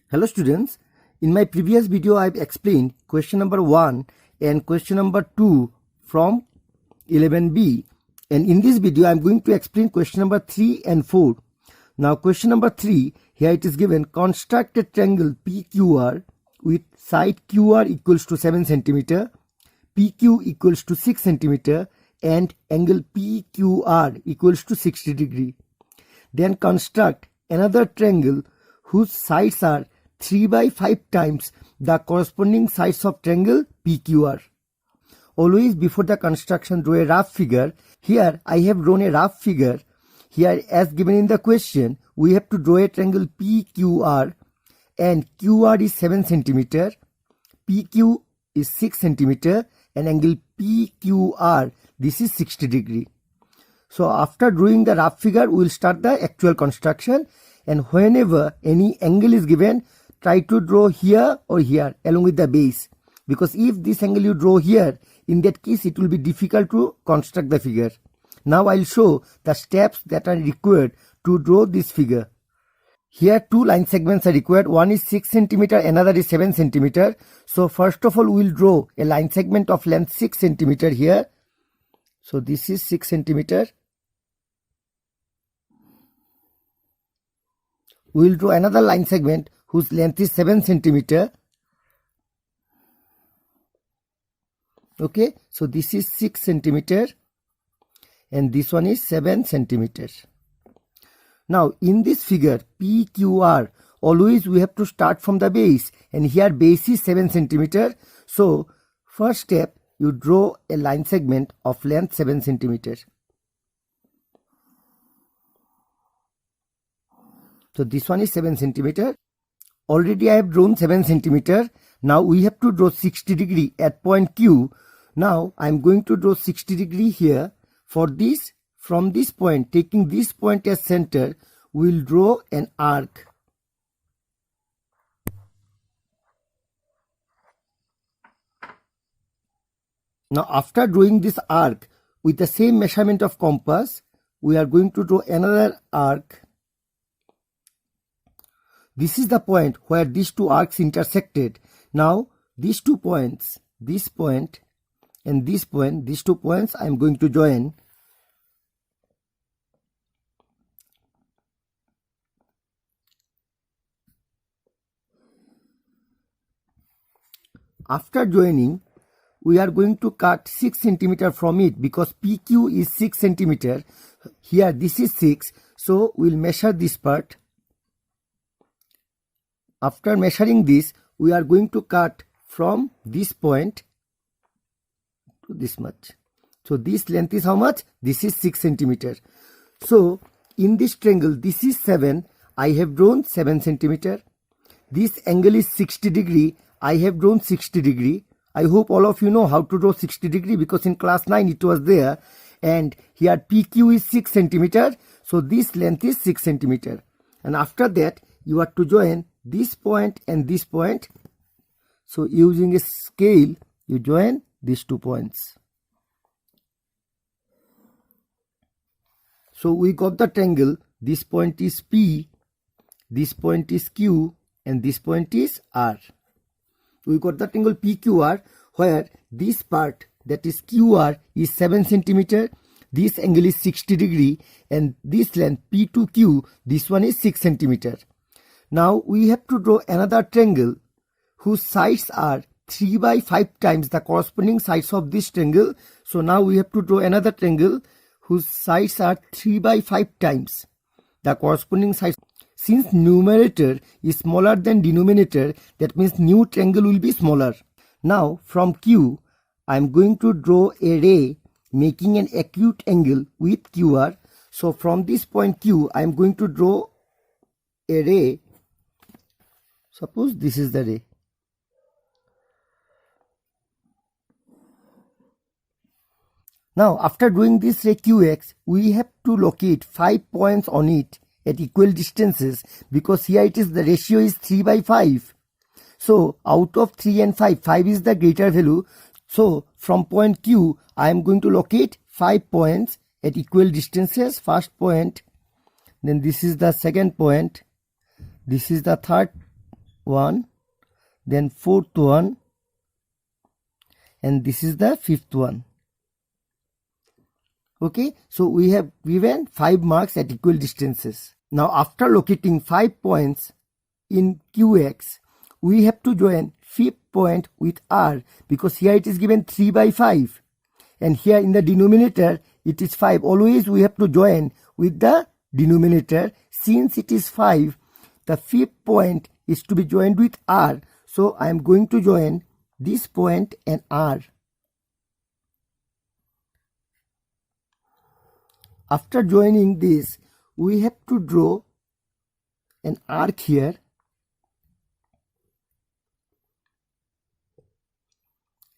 Hello students, in my previous video I have explained question number 1 and question number 2 from 11b, and in this video I am going to explain question number 3 and 4. Now question number 3, here it is given, construct a triangle PQR with side QR equals to 7 cm, PQ equals to 6 cm and angle PQR equals to 60 degree. Then construct another triangle whose sides are 3 by 5 times the corresponding sides of triangle PQR. Always before the construction draw a rough figure. Here I have drawn a rough figure. Here as given in the question, we have to draw a triangle PQR and QR is 7 cm, PQ is 6 cm and angle PQR, this is 60 degree. So after drawing the rough figure, we will start the actual construction, and whenever any angle is given, try to draw here or here along with the base, because if this angle you draw here, in that case it will be difficult to construct the figure. Now I will show the steps that are required to draw this figure. Here two line segments are required, one is 6 cm, another is 7 cm. So first of all we will draw a line segment of length 6 cm here. So this is 6 cm. We will draw another line segment whose length is 7 cm. Okay, so this is 6 cm and this one is 7 cm. Now in this figure PQR, always we have to start from the base, and here base is 7 cm. So first step, you draw a line segment of length 7 cm. So this one is 7 cm. Already I have drawn 7 cm. Now we have to draw 60 degree at point Q. Now I am going to draw 60 degree here. For this, from this point, taking this point as center, we will draw an arc. Now after drawing this arc with the same measurement of compass, we are going to draw another arc. This is the point where these two arcs intersected. Now these 2 points, this point and this point, these 2 points I am going to join. After joining, we are going to cut 6 cm from it, because PQ is 6 cm. Here this is 6, so we will measure this part. After measuring this, we are going to cut from this point to this much. So this length is how much? This is 6 cm. So in this triangle, this is 7. I have drawn 7 cm. This angle is 60 degree. I have drawn 60 degree. I hope all of you know how to draw 60 degree, because in class 9 it was there. And here PQ is 6 cm. So this length is 6 cm. And after that, you are to join this point and this point. So using a scale, you join these 2 points. So we got the triangle. This point is P, this point is Q, and this point is R. We got the triangle PQR, where this part, that is QR, is 7 cm. This angle is 60 degree, and this length P2Q, this one is 6 cm. Now we have to draw another triangle whose sides are 3 by 5 times the corresponding sides of this triangle. So now we have to draw another triangle whose sides are 3 by 5 times the corresponding sides. Since numerator is smaller than denominator, that means new triangle will be smaller. Now from Q, I am going to draw a ray making an acute angle with QR. So from this point Q, I am going to draw a ray. Suppose this is the ray. Now after drawing this ray QX, we have to locate 5 points on it at equal distances, because here it is, the ratio is 3 by 5. So out of 3 and 5, 5 is the greater value. So from point Q, I am going to locate 5 points at equal distances. First point, then this is the second point, this is the third one, then fourth one, and this is the fifth one. Okay, so we have given 5 marks at equal distances. Now after locating 5 points in QX, we have to join fifth point with R, because here it is given 3 by 5 and here in the denominator it is 5. Always we have to join with the denominator. Since it is 5, the fifth point is to be joined with R. So I am going to join this point and R. After joining this, we have to draw an arc here.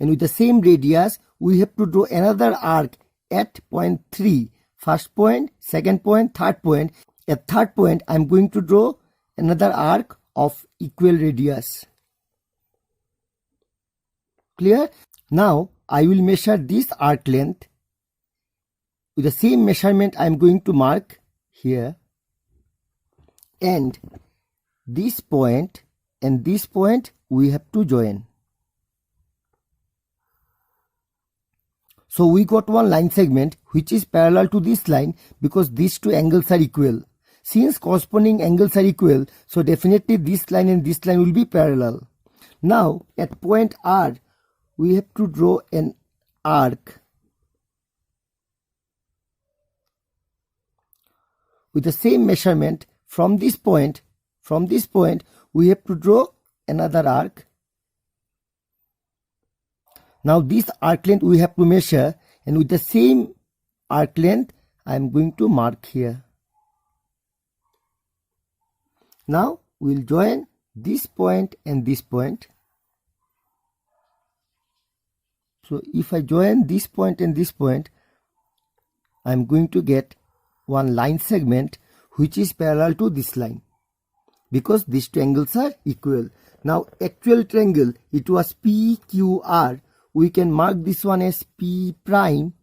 And with the same radius, we have to draw another arc at point 3. First point, second point, third point. At third point, I am going to draw another arc of equal radius. Clear? Now, I will measure this arc length. With the same measurement, I am going to mark here. And this point and this point, we have to join. So we got one line segment which is parallel to this line because these two angles are equal. Since corresponding angles are equal, so definitely this line and this line will be parallel. Now at point R, we have to draw an arc with the same measurement. From this point, we have to draw another arc. Now this arc length we have to measure, and with the same arc length I am going to mark here. Now we will join this point and this point. So if I join this point and this point, I am going to get one line segment which is parallel to this line, because these two angles are equal. Now actual triangle, it was PQR. We can mark this one as P prime,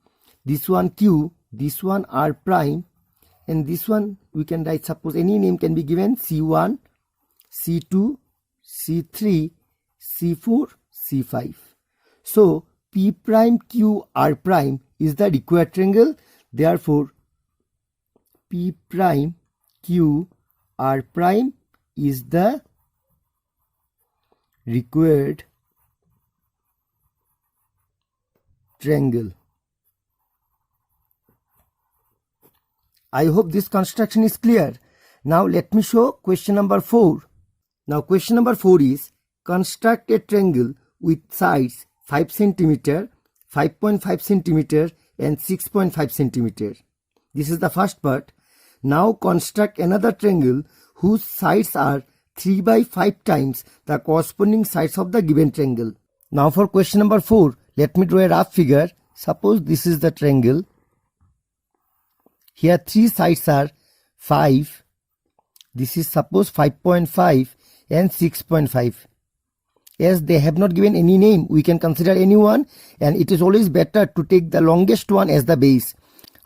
this one Q, this one R prime, and this one we can write, suppose any name can be given, C1, C2, C3, C4, C5. So P prime Q R prime is the required triangle. Therefore P prime Q R prime is the required triangle. I hope this construction is clear. Now let me show question number 4. Now question number 4 is, construct a triangle with sides 5 cm, 5.5 cm and 6.5 cm. This is the first part. Now construct another triangle whose sides are 3 by 5 times the corresponding sides of the given triangle. Now for question number 4, let me draw a rough figure. Suppose this is the triangle. Here 3 sides are 5. This is suppose 5.5 and 6.5. As they have not given any name, we can consider any one, and it is always better to take the longest one as the base.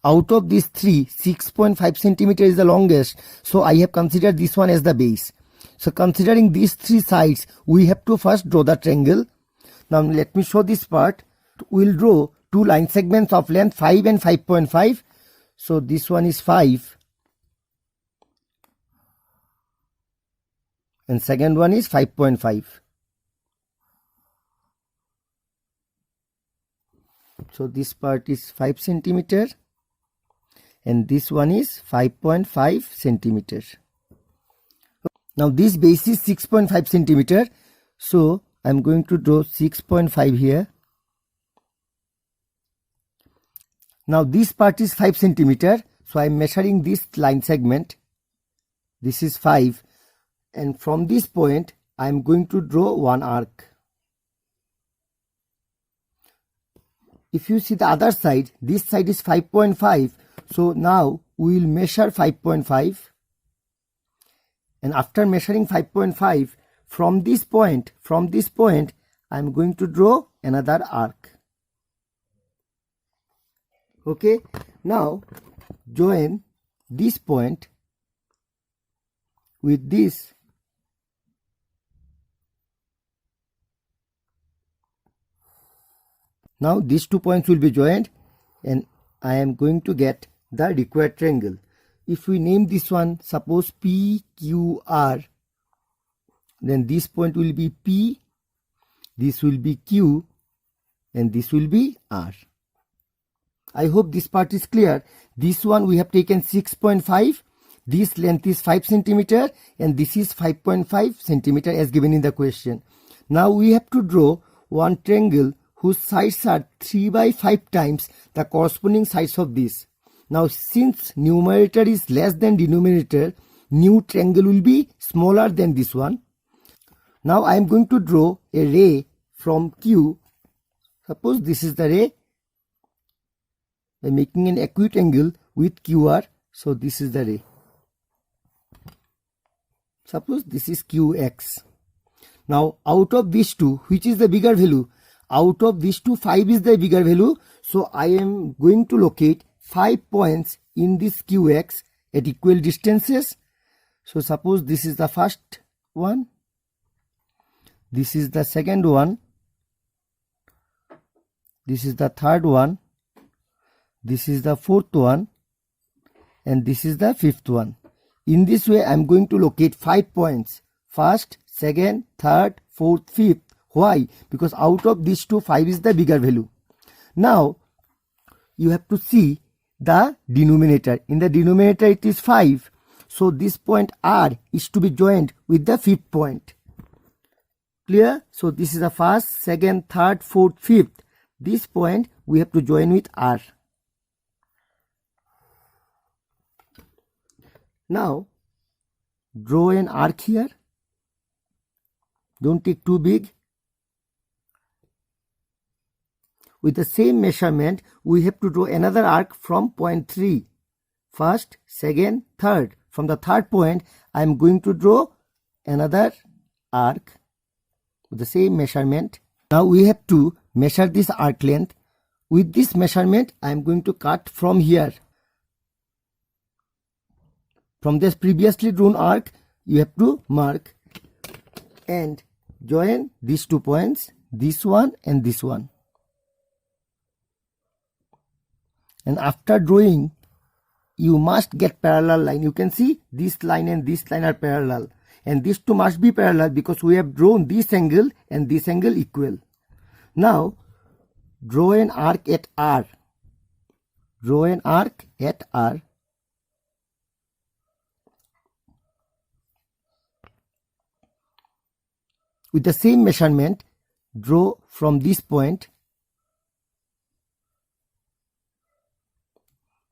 Out of these 3, 6.5 cm is the longest, so I have considered this one as the base. So considering these 3 sides, we have to first draw the triangle. Now let me show this part. We will draw 2 line segments of length 5 and 5.5. So this one is 5 and second one is 5.5. So this part is 5 cm and this one is 5.5 cm. Now this base is 6.5 cm. So I am going to draw 6.5 here. Now this part is 5 cm. So I am measuring this line segment. This is 5. And from this point I am going to draw one arc. If you see the other side, this side is 5.5. So now we will measure 5.5. And after measuring 5.5, from this point, I am going to draw another arc. Okay. Now join this point with this Now these 2 points will be joined and I am going to get the required triangle. If we name this one, suppose PQR, then this point will be P, this will be Q, and this will be R. I hope this part is clear. This one we have taken 6.5, this length is 5 centimeter, and this is 5.5 centimeter as given in the question. Now we have to draw one triangle whose sides are 3 by 5 times the corresponding sides of this. Now since numerator is less than denominator, new triangle will be smaller than this one. Now I am going to draw a ray from Q. Suppose this is the ray. I am making an acute angle with QR. So this is the ray. Suppose this is QX. Now out of these two, which is the bigger value? Out of these two, 5 is the bigger value. So I am going to locate 5 points in this QX at equal distances. So suppose this is the first one. This is the second one. This is the third one. This is the fourth one. And this is the fifth one. In this way, I am going to locate 5 points. First, second, third, fourth, fifth. Why? Because out of these two, 5 is the bigger value. Now, you have to see the denominator. In the denominator, it is 5. So, this point R is to be joined with the fifth point. Clear? So, this is the first, second, third, fourth, fifth. This point we have to join with R. Now, draw an arc here. Don't take too big. With the same measurement, we have to draw another arc from point 3. First, second, third. From the third point, I am going to draw another arc with the same measurement. Now we have to measure this arc length. With this measurement, I am going to cut from here. From this previously drawn arc, you have to mark and join these 2 points, this one and this one. And after drawing, you must get parallel line. You can see this line and this line are parallel. And these two must be parallel because we have drawn this angle and this angle equal. Now, draw an arc at R. Draw an arc at R. With the same measurement, draw from this point.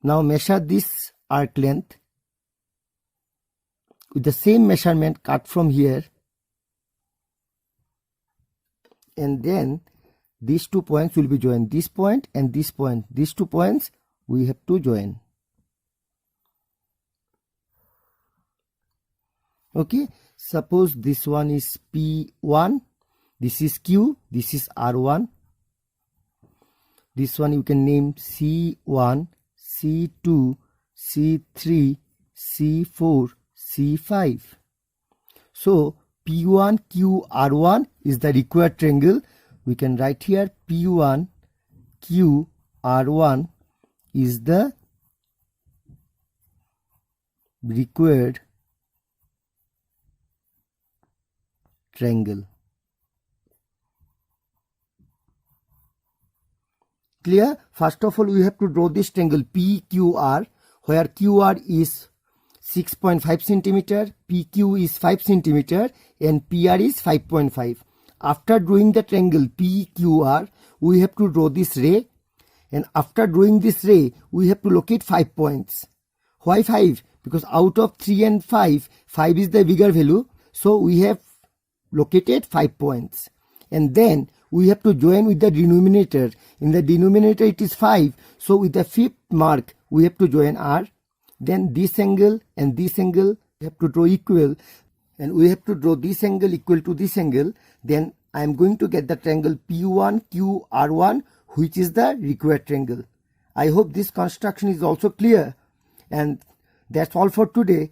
Now measure this arc length. With the same measurement, cut from here. And then these 2 points will be joined. This point and this point. These 2 points we have to join. Okay. Suppose this one is P1. This is Q. This is R1. This one you can name C1, C2, C3, C4, C5. So P1, Q, R1 is the required triangle. We can write here P1, Q, R1 is the required triangle. Clear? First of all, we have to draw this triangle PQR, where QR is 6.5 centimeter, PQ is 5 centimeter, and PR is 5.5. After drawing the triangle PQR, we have to draw this ray, and after drawing this ray, we have to locate 5 points. Why 5? Because out of 3 and 5, 5 is the bigger value, so we have located 5 points. And then we have to join with the denominator. In the denominator it is 5, so with the fifth mark we have to join R. Then this angle and this angle we have to draw equal, and we have to draw this angle equal to this angle. Then I am going to get the triangle P1QR1, which is the required triangle. I hope this construction is also clear, and that's all for today.